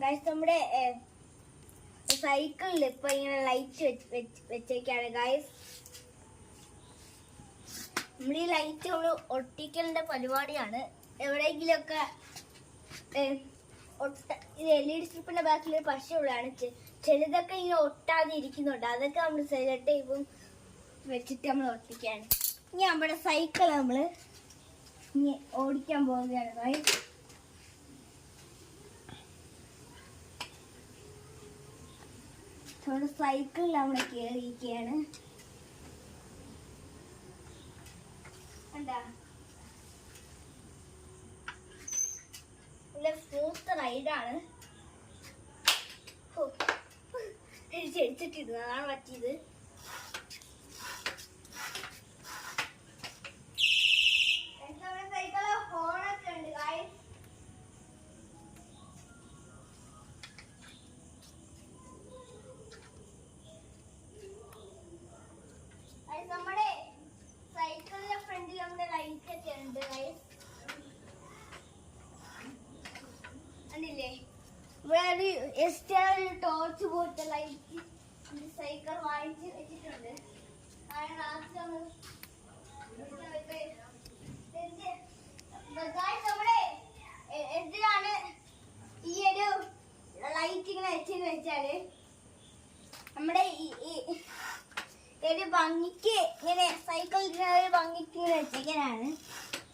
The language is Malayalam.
ഗൈസ് നമ്മുടെ സൈക്കിളിൽ ഇപ്പൊ ഇങ്ങനെ ലൈറ്റ് വെച്ചേക്കാണ് ഗൈസ്. നമ്മുടെ ഈ ലൈറ്റ് നമ്മൾ ഒട്ടിക്കലിന്റെ പരിപാടിയാണ്. എവിടെയെങ്കിലുമൊക്കെ ഇത് LED സ്ട്രിപ്പിന്റെ ബാക്കിൽ ഒരു പശയുള്ളതാണ്. ചിലതൊക്കെ ഇങ്ങനെ ഒട്ടാതെ ഇരിക്കുന്നുണ്ട്. അതൊക്കെ നമ്മൾ സെലക്ട് ടേപ്പും വെച്ചിട്ട് നമ്മൾ ഒട്ടിക്കാണ്. ഇനി നമ്മുടെ സൈക്കിൾ നമ്മൾ ഇനി ഓടിക്കാൻ പോവുകയാണ് ഗൈസ്. നമ്മുടെ സൈക്കിളിൽ നമ്മൾ കയറിയിരിക്കുകയാണ്. കണ്ടാ സ്മൂത്ത് റൈഡാണ്. ചെടിച്ചിട്ടിരുന്നു, അതാണ് പറ്റിയത്. സൈക്കിള് ഹോണൊക്കെ ഉണ്ട് ഗൈസ്. നമ്മുടെ സൈക്കിളിന്റെ ഫ്രണ്ടിൽ നമ്മുടെ ലൈറ്റ് ഒക്കെ ഉണ്ട് ഗൈസ്. കണ്ടില്ലേ, ഇവിടെ ഒരു എക്സ്ട്രാ ഒരു ടോർച്ച് പോലത്തെ ലൈറ്റ് സൈക്കിൾ വാങ്ങിച്ച് വെച്ചിട്ടുണ്ട്. നമ്മുടെ എന്തിനാണ് ഈ ഒരു ലൈറ്റ് ഇങ്ങനെ വെച്ചെന്ന് വെച്ചാല് നമ്മുടെ ഒരു ഭംഗിക്ക് ഇങ്ങനെ സൈക്കിൾ ഒരു ഭംഗിക്ക് ഇങ്ങനെ വെച്ചേക്കാനാണ്.